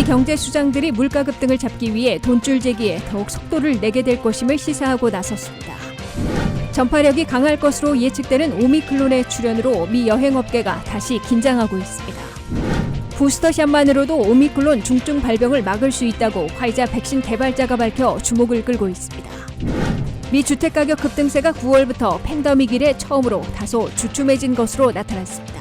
미 경제 수장들이 물가 급등을 잡기 위해 돈줄 제기에 더욱 속도를 내게 될 것임을 시사하고 나섰습니다. 전파력이 강할 것으로 예측되는 오미클론의 출현으로 미 여행업계가 다시 긴장하고 있습니다. 부스터샷만으로도 오미클론 중증 발병을 막을 수 있다고 화이자 백신 개발자가 밝혀 주목을 끌고 있습니다. 미 주택가격 급등세가 9월부터 팬데믹 이래 처음으로 다소 주춤해진 것으로 나타났습니다.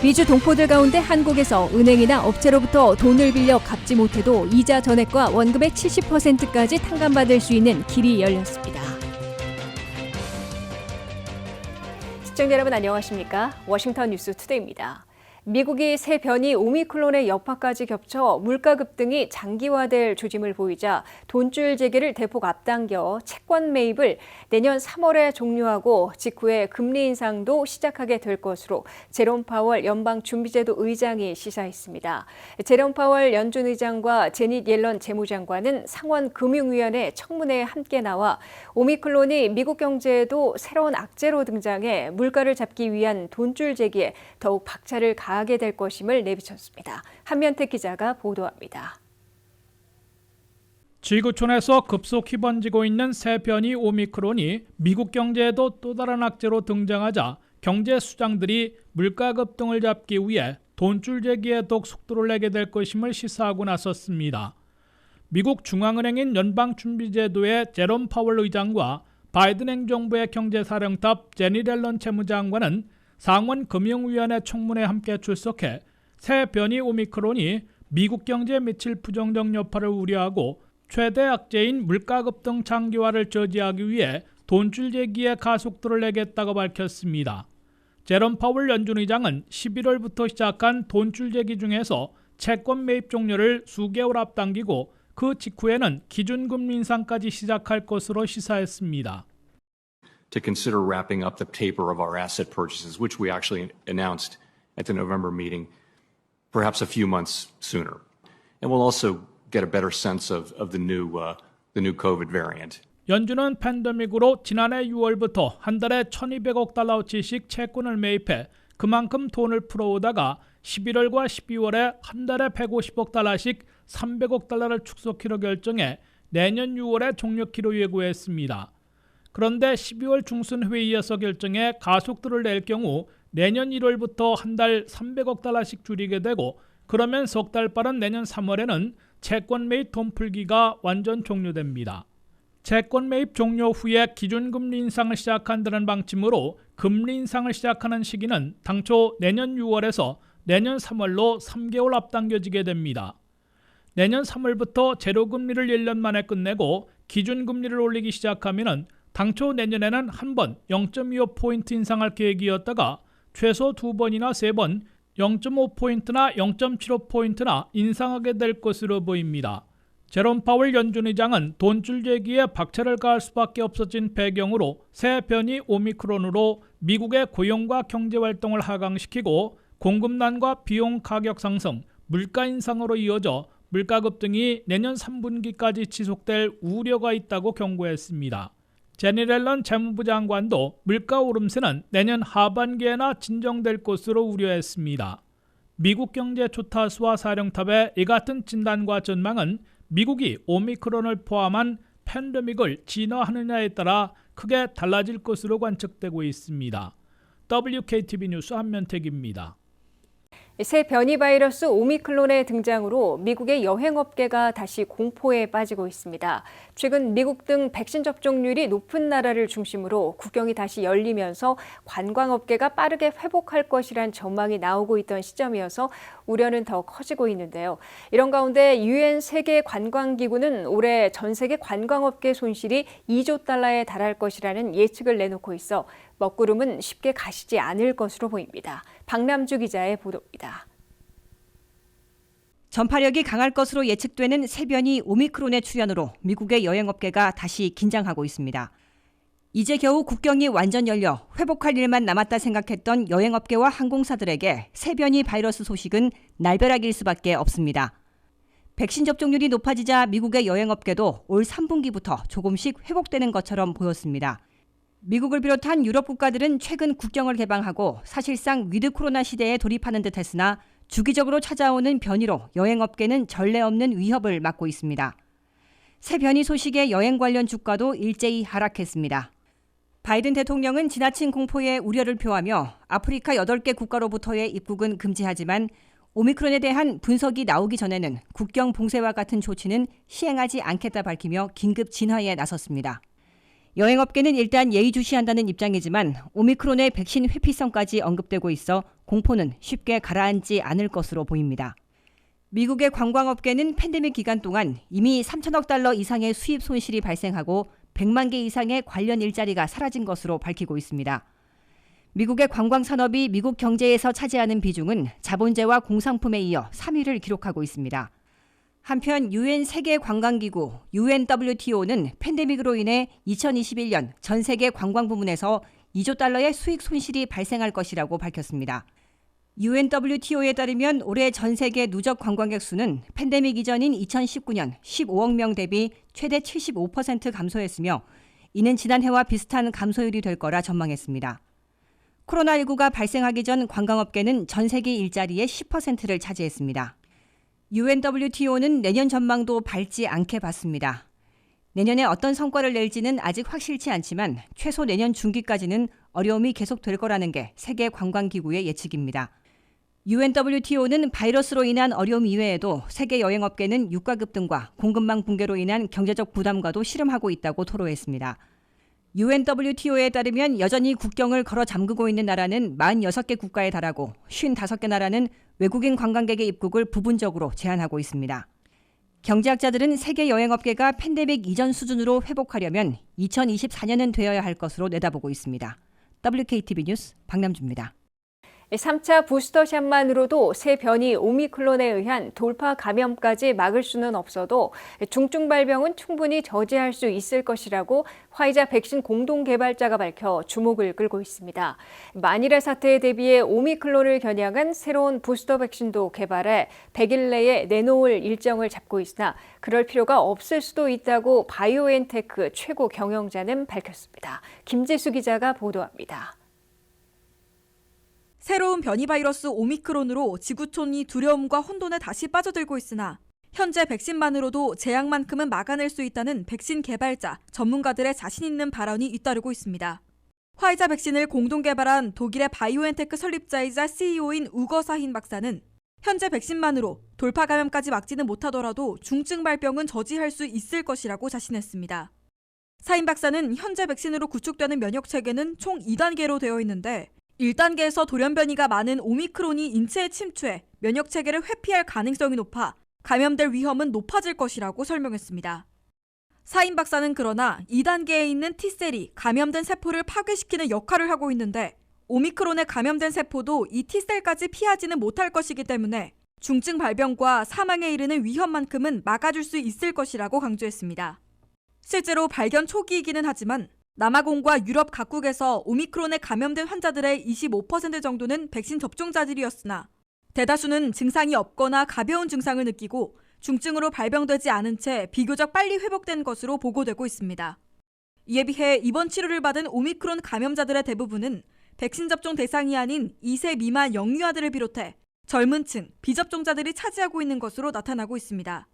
미주 동포들 가운데 한국에서 은행이나 업체로부터 돈을 빌려 갚지 못해도 이자 전액과 원금의 70%까지 탕감받을 수 있는 길이 열렸습니다. 시청자 여러분 안녕하십니까? 워싱턴 뉴스 투데이입니다. 미국이 새 변이 오미클론의 여파까지 겹쳐 물가 급등이 장기화될 조짐을 보이자 돈줄 재개를 대폭 앞당겨 채권 매입을 내년 3월에 종료하고 직후에 금리 인상도 시작하게 될 것으로 제롬 파월 연방준비제도 의장이 시사했습니다. 제롬 파월 연준 의장과 제닛 옐런 재무장관은 상원금융위원회 청문회에 함께 나와 오미클론이 미국 경제에도 새로운 악재로 등장해 물가를 잡기 위한 돈줄 재기에 더욱 박차를 가하게 될 것임을 내비쳤습니다. 한면택 기자가 보도합니다. 지구촌에서 급속히 번지고 있는 새 변이 오미크론이 미국 경제에도 또 다른 악재로 등장하자 경제 수장들이 물가 급등을 잡기 위해 돈줄 재기에 더욱 속도를 내게 될 것임을 시사하고 나섰습니다. 미국 중앙은행인 연방준비제도의 제롬 파월 의장과 바이든 행정부의 경제사령탑 제닛 옐런 재무장관은 상원금융위원회 청문회에 함께 출석해 새 변이 오미크론이 미국 경제에 미칠 부정적 여파를 우려하고 최대 악재인 물가 급등 장기화를 저지하기 위해 돈줄 재기에 가속도를 내겠다고 밝혔습니다. 제롬 파월 연준 의장은 11월부터 시작한 돈줄 재기 중에서 채권 매입 종료를 수개월 앞당기고 그 직후에는 기준금리 인상까지 시작할 것으로 시사했습니다. To consider wrapping up the taper of our asset purchases, which we actually announced at the November meeting, perhaps a few months sooner. And we'll also get a better sense of the new COVID variant. 연준은 팬데믹으로 지난해 6월부터 한 달에 1,200억 달러어치씩 채권을 매입해 그만큼 돈을 풀어오다가 11월과 12월에 한 달에 150억 달러씩 300억 달러를 축소키로 결정해 내년 6월에 종료키로 예고했습니다. 그런데 12월 중순 회의에서 결정해 가속도를 낼 경우 내년 1월부터 한 달 300억 달러씩 줄이게 되고 그러면 석 달 빠른 내년 3월에는 채권 매입 돈 풀기가 완전 종료됩니다. 채권 매입 종료 후에 기준금리 인상을 시작한다는 방침으로 금리 인상을 시작하는 시기는 당초 내년 6월에서 내년 3월로 3개월 앞당겨지게 됩니다. 내년 3월부터 제로금리를 1년 만에 끝내고 기준금리를 올리기 시작하면 당초 내년에는 한 번 0.25포인트 인상할 계획이었다가 최소 2번이나 3번 0.5포인트나 0.75포인트나 인상하게 될 것으로 보입니다. 제롬 파월 연준 의장은 돈줄 재기에 박차를 가할 수밖에 없어진 배경으로 새 변이 오미크론으로 미국의 고용과 경제활동을 하강시키고 공급난과 비용 가격 상승, 물가 인상으로 이어져 물가 급등이 내년 3분기까지 지속될 우려가 있다고 경고했습니다. 제닛 옐런 재무부 장관도 물가 오름세는 내년 하반기에나 진정될 것으로 우려했습니다. 미국 경제 조타수와 사령탑의 이 같은 진단과 전망은 미국이 오미크론을 포함한 팬데믹을 진화하느냐에 따라 크게 달라질 것으로 관측되고 있습니다. WKTV 뉴스 한면택입니다. 새 변이 바이러스 오미클론의 등장으로 미국의 여행업계가 다시 공포에 빠지고 있습니다. 최근 미국 등 백신 접종률이 높은 나라를 중심으로 국경이 다시 열리면서 관광업계가 빠르게 회복할 것이란 전망이 나오고 있던 시점이어서 우려는 더 커지고 있는데요. 이런 가운데 UN 세계관광기구는 올해 전 세계 관광업계 손실이 2조 달러에 달할 것이라는 예측을 내놓고 있어 먹구름은 쉽게 가시지 않을 것으로 보입니다. 박남주 기자의 보도입니다. 전파력이 강할 것으로 예측되는 새 변이 오미크론의 출현으로 미국의 여행업계가 다시 긴장하고 있습니다. 이제 겨우 국경이 완전 열려 회복할 일만 남았다 생각했던 여행업계와 항공사들에게 새 변이 바이러스 소식은 날벼락일 수밖에 없습니다. 백신 접종률이 높아지자 미국의 여행업계도 올 3분기부터 조금씩 회복되는 것처럼 보였습니다. 미국을 비롯한 유럽 국가들은 최근 국경을 개방하고 사실상 위드 코로나 시대에 돌입하는 듯 했으나 주기적으로 찾아오는 변이로 여행업계는 전례 없는 위협을 맞고 있습니다. 새 변이 소식에 여행 관련 주가도 일제히 하락했습니다. 바이든 대통령은 지나친 공포에 우려를 표하며 아프리카 8개 국가로부터의 입국은 금지하지만 오미크론에 대한 분석이 나오기 전에는 국경 봉쇄와 같은 조치는 시행하지 않겠다 밝히며 긴급 진화에 나섰습니다. 여행업계는 일단 예의주시한다는 입장이지만 오미크론의 백신 회피성까지 언급되고 있어 공포는 쉽게 가라앉지 않을 것으로 보입니다. 미국의 관광업계는 팬데믹 기간 동안 이미 3천억 달러 이상의 수입 손실이 발생하고 100만 개 이상의 관련 일자리가 사라진 것으로 밝히고 있습니다. 미국의 관광산업이 미국 경제에서 차지하는 비중은 자본재와 공산품에 이어 3위를 기록하고 있습니다. 한편 유엔 세계관광기구 UNWTO는 팬데믹으로 인해 2021년 전 세계 관광 부문에서 2조 달러의 수익 손실이 발생할 것이라고 밝혔습니다. UNWTO에 따르면 올해 전 세계 누적 관광객 수는 팬데믹 이전인 2019년 15억 명 대비 최대 75% 감소했으며 이는 지난해와 비슷한 감소율이 될 거라 전망했습니다. 코로나19가 발생하기 전 관광업계는 전 세계 일자리의 10%를 차지했습니다. UNWTO는 내년 전망도 밝지 않게 봤습니다. 내년에 어떤 성과를 낼지는 아직 확실치 않지만 최소 내년 중기까지는 어려움이 계속될 거라는 게 세계관광기구의 예측입니다. UNWTO는 바이러스로 인한 어려움 이외에도 세계 여행업계는 유가 급등과 공급망 붕괴로 인한 경제적 부담과도 씨름하고 있다고 토로했습니다. UNWTO에 따르면 여전히 국경을 걸어 잠그고 있는 나라는 46개 국가에 달하고 55개 나라는 외국인 관광객의 입국을 부분적으로 제한하고 있습니다. 경제학자들은 세계 여행업계가 팬데믹 이전 수준으로 회복하려면 2024년은 되어야 할 것으로 내다보고 있습니다. WKTV 뉴스 박남주입니다. 3차 부스터샷만으로도 새 변이 오미크론에 의한 돌파 감염까지 막을 수는 없어도 중증 발병은 충분히 저지할 수 있을 것이라고 화이자 백신 공동 개발자가 밝혀 주목을 끌고 있습니다. 만일의 사태에 대비해 오미크론을 겨냥한 새로운 부스터 백신도 개발해 100일 내에 내놓을 일정을 잡고 있으나 그럴 필요가 없을 수도 있다고 바이오엔테크 최고 경영자는 밝혔습니다. 김지수 기자가 보도합니다. 새로운 변이 바이러스 오미크론으로 지구촌이 두려움과 혼돈에 다시 빠져들고 있으나 현재 백신만으로도 재앙만큼은 막아낼 수 있다는 백신 개발자, 전문가들의 자신 있는 발언이 잇따르고 있습니다. 화이자 백신을 공동 개발한 독일의 바이오엔테크 설립자이자 CEO인 우거 사힌 박사는 현재 백신만으로 돌파 감염까지 막지는 못하더라도 중증 발병은 저지할 수 있을 것이라고 자신했습니다. 사힌 박사는 현재 백신으로 구축되는 면역 체계는 총 2단계로 되어 있는데 1단계에서 돌연변이가 많은 오미크론이 인체에 침투해 면역 체계를 회피할 가능성이 높아 감염될 위험은 높아질 것이라고 설명했습니다. 사인 박사는 그러나 2단계에 있는 T셀이 감염된 세포를 파괴시키는 역할을 하고 있는데 오미크론에 감염된 세포도 이 T셀까지 피하지는 못할 것이기 때문에 중증 발병과 사망에 이르는 위험만큼은 막아줄 수 있을 것이라고 강조했습니다. 실제로 발견 초기이기는 하지만 남아공과 유럽 각국에서 오미크론에 감염된 환자들의 25% 정도는 백신 접종자들이었으나 대다수는 증상이 없거나 가벼운 증상을 느끼고 중증으로 발병되지 않은 채 비교적 빨리 회복된 것으로 보고되고 있습니다. 이에 비해 입원 치료를 받은 오미크론 감염자들의 대부분은 백신 접종 대상이 아닌 2세 미만 영유아들을 비롯해 젊은 층, 비접종자들이 차지하고 있는 것으로 나타나고 있습니다.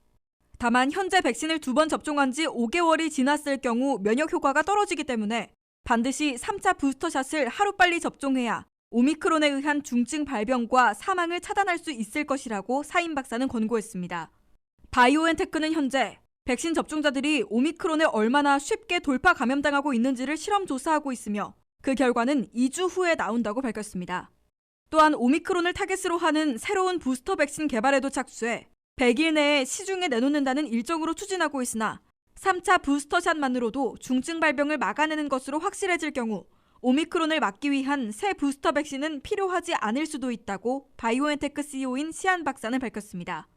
다만 현재 백신을 2번 접종한 지 5개월이 지났을 경우 면역 효과가 떨어지기 때문에 반드시 3차 부스터샷을 하루빨리 접종해야 오미크론에 의한 중증 발병과 사망을 차단할 수 있을 것이라고 사인 박사는 권고했습니다. 바이오엔테크는 현재 백신 접종자들이 오미크론에 얼마나 쉽게 돌파 감염당하고 있는지를 실험 조사하고 있으며 그 결과는 2주 후에 나온다고 밝혔습니다. 또한 오미크론을 타겟으로 하는 새로운 부스터 백신 개발에도 착수해 100일 내에 시중에 내놓는다는 일정으로 추진하고 있으나 3차 부스터샷만으로도 중증 발병을 막아내는 것으로 확실해질 경우 오미크론을 막기 위한 새 부스터 백신은 필요하지 않을 수도 있다고 바이오엔테크 CEO인 시안 박사는 밝혔습니다.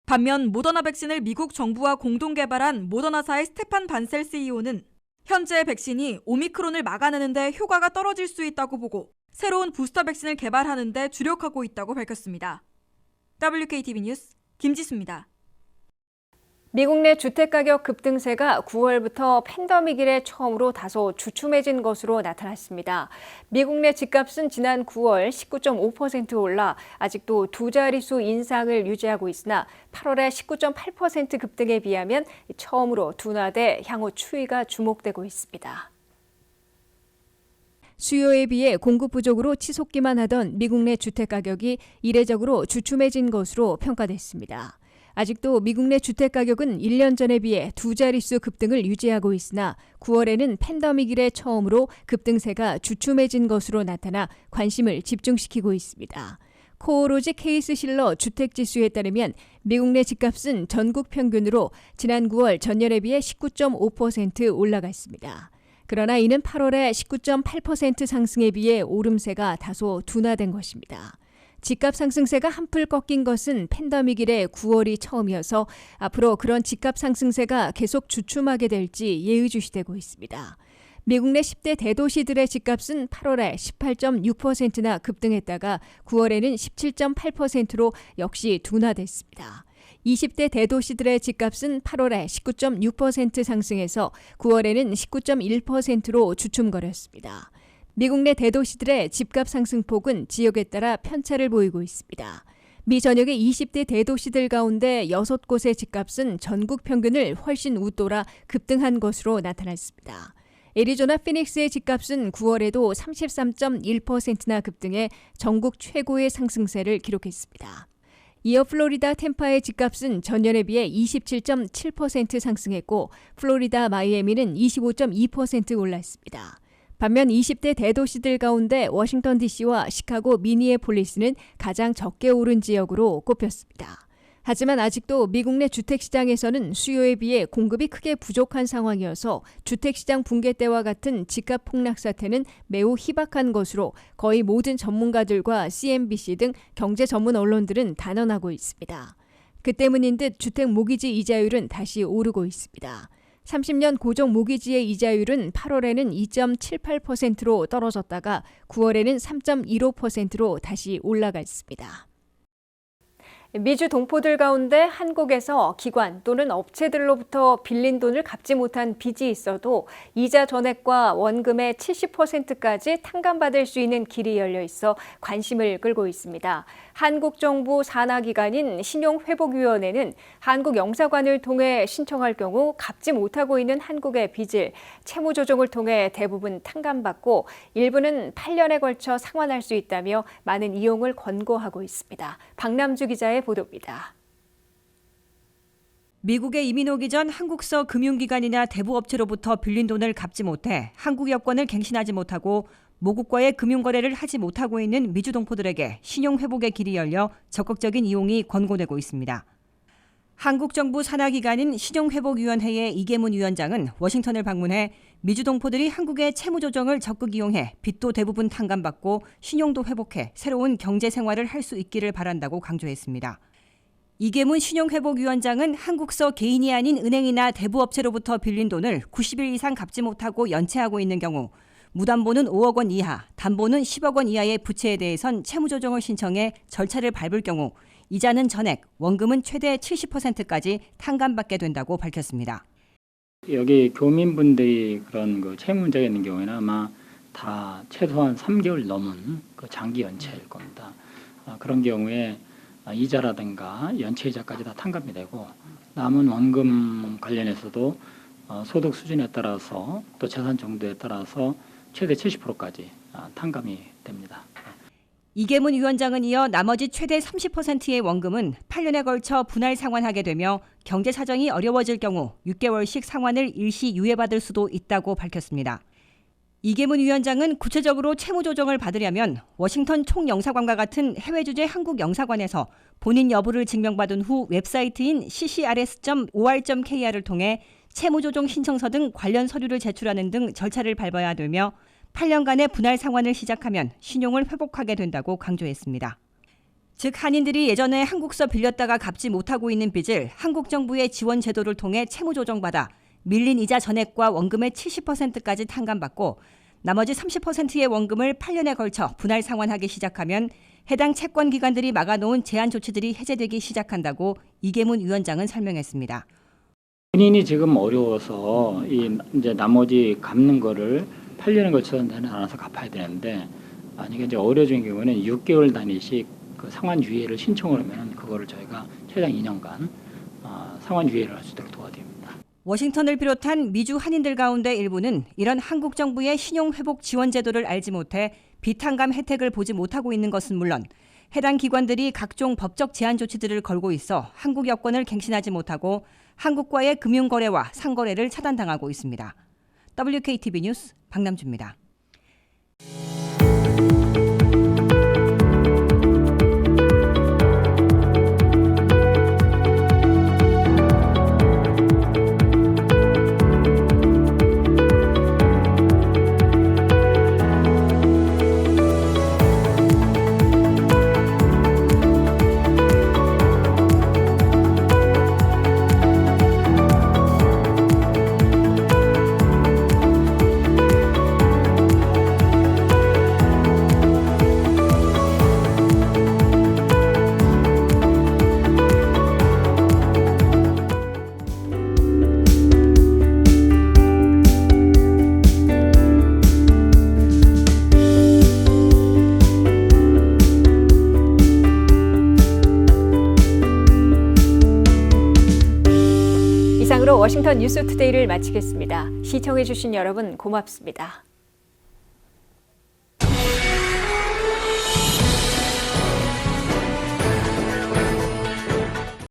반면 모더나 백신을 미국 정부와 공동 개발한 모더나사의 스테판 반셀 CEO는 현재 백신이 오미크론을 막아내는 데 효과가 떨어질 수 있다고 보고 새로운 부스터 백신을 개발하는 데 주력하고 있다고 밝혔습니다. WKTV 뉴스 김지수입니다. 미국 내 주택가격 급등세가 9월부터 팬데믹 이래 처음으로 다소 주춤해진 것으로 나타났습니다. 미국 내 집값은 지난 9월 19.5% 올라 아직도 두 자릿수 인상을 유지하고 있으나 8월에 19.8% 급등에 비하면 처음으로 둔화돼 향후 추이가 주목되고 있습니다. 수요에 비해 공급 부족으로 치솟기만 하던 미국 내 주택가격이 이례적으로 주춤해진 것으로 평가됐습니다. 아직도 미국 내 주택가격은 1년 전에 비해 두 자릿수 급등을 유지하고 있으나 9월에는 팬데믹 이래 처음으로 급등세가 주춤해진 것으로 나타나 관심을 집중시키고 있습니다. 코오로지 케이스 실러 주택지수에 따르면 미국 내 집값은 전국 평균으로 지난 9월 전년에 비해 19.5% 올라갔습니다. 그러나 이는 8월에 19.8% 상승에 비해 오름세가 다소 둔화된 것입니다. 집값 상승세가 한풀 꺾인 것은 팬데믹 이래 9월이 처음이어서 앞으로 그런 집값 상승세가 계속 주춤하게 될지 예의주시되고 있습니다. 미국 내 10대 대도시들의 집값은 8월에 18.6%나 급등했다가 9월에는 17.8%로 역시 둔화됐습니다. 20대 대도시들의 집값은 8월에 19.6% 상승해서 9월에는 19.1%로 주춤거렸습니다. 미국 내 대도시들의 집값 상승폭은 지역에 따라 편차를 보이고 있습니다. 미 전역의 20대 대도시들 가운데 6곳의 집값은 전국 평균을 훨씬 웃돌아 급등한 것으로 나타났습니다. 애리조나 피닉스의 집값은 9월에도 33.1%나 급등해 전국 최고의 상승세를 기록했습니다. 이어 플로리다 템파의 집값은 전년에 비해 27.7% 상승했고 플로리다 마이애미는 25.2% 올랐습니다. 반면 20대 대도시들 가운데 워싱턴 DC와 시카고 미니애폴리스는 가장 적게 오른 지역으로 꼽혔습니다. 하지만 아직도 미국 내 주택시장에서는 수요에 비해 공급이 크게 부족한 상황이어서 주택시장 붕괴 때와 같은 집값 폭락 사태는 매우 희박한 것으로 거의 모든 전문가들과 CNBC 등 경제 전문 언론들은 단언하고 있습니다. 그 때문인 듯 주택 모기지 이자율은 다시 오르고 있습니다. 30년 고정 모기지의 이자율은 8월에는 2.78%로 떨어졌다가 9월에는 3.15%로 다시 올라갔습니다. 미주 동포들 가운데 한국에서 기관 또는 업체들로부터 빌린 돈을 갚지 못한 빚이 있어도 이자 전액과 원금의 70%까지 탕감받을 수 있는 길이 열려 있어 관심을 끌고 있습니다. 한국 정부 산하기관인 신용회복위원회는 한국 영사관을 통해 신청할 경우 갚지 못하고 있는 한국의 빚을 채무조정을 통해 대부분 탕감받고 일부는 8년에 걸쳐 상환할 수 있다며 많은 이용을 권고하고 있습니다. 박남주 기자의 보도입니다. 미국에 이민 오기 전 한국서 금융기관이나 대부업체로부터 빌린 돈을 갚지 못해 한국 여권을 갱신하지 못하고 모국과의 금융거래를 하지 못하고 있는 미주 동포들에게 신용회복의 길이 열려 적극적인 이용이 권고되고 있습니다. 한국 정부 산하기관인 신용회복위원회의 이계문 위원장은 워싱턴을 방문해 미주 동포들이 한국의 채무조정을 적극 이용해 빚도 대부분 탕감받고 신용도 회복해 새로운 경제 생활을 할 수 있기를 바란다고 강조했습니다. 이계문 신용회복위원장은 한국서 개인이 아닌 은행이나 대부업체로부터 빌린 돈을 90일 이상 갚지 못하고 연체하고 있는 경우 무담보는 5억 원 이하, 담보는 10억 원 이하의 부채에 대해선 채무조정을 신청해 절차를 밟을 경우 이자는 전액, 원금은 최대 70%까지 탕감받게 된다고 밝혔습니다. 여기 교민분들이 그런 채무 문제가 있는 경우에는 아마 다 최소한 3개월 넘은 장기 연체일 겁니다. 그런 경우에 이자라든가 연체이자까지 다 탕감이 되고 남은 원금 관련해서도 소득 수준에 따라서 또 재산 정도에 따라서 최대 70%까지 탕감이 됩니다. 이계문 위원장은 이어 나머지 최대 30%의 원금은 8년에 걸쳐 분할 상환하게 되며 경제 사정이 어려워질 경우 6개월씩 상환을 일시 유예받을 수도 있다고 밝혔습니다. 이계문 위원장은 구체적으로 채무 조정을 받으려면 워싱턴 총영사관과 같은 해외 주재 한국 영사관에서 본인 여부를 증명받은 후 웹사이트인 ccrs.or.kr을 통해 채무 조정 신청서 등 관련 서류를 제출하는 등 절차를 밟아야 되며 8년간의 분할 상환을 시작하면 신용을 회복하게 된다고 강조했습니다. 즉 한인들이 예전에 한국서 빌렸다가 갚지 못하고 있는 빚을 한국 정부의 지원 제도를 통해 채무 조정받아 밀린 이자 전액과 원금의 70%까지 탕감받고 나머지 30%의 원금을 8년에 걸쳐 분할 상환하기 시작하면 해당 채권 기관들이 막아놓은 제한 조치들이 해제되기 시작한다고 이계문 위원장은 설명했습니다. 본인이 지금 어려워서 이제 나머지 갚는 거를 8년에 걸쳐서는 알아서 갚아야 되는데 만약에 이제 어려진 경우는 6개월 단위씩 그 상환유예를 신청을 하면 그거를 저희가 최장 2년간 상환유예를 할 수 있도록 도와드립니다. 워싱턴을 비롯한 미주 한인들 가운데 일부는 이런 한국 정부의 신용회복 지원 제도를 알지 못해 비탄감 혜택을 보지 못하고 있는 것은 물론 해당 기관들이 각종 법적 제한 조치들을 걸고 있어 한국 여권을 갱신하지 못하고 한국과의 금융거래와 상거래를 차단당하고 있습니다. WKTV 뉴스 박남주입니다. 이상으로 워싱턴 뉴스투데이를 마치겠습니다. 시청해주신 여러분 고맙습니다.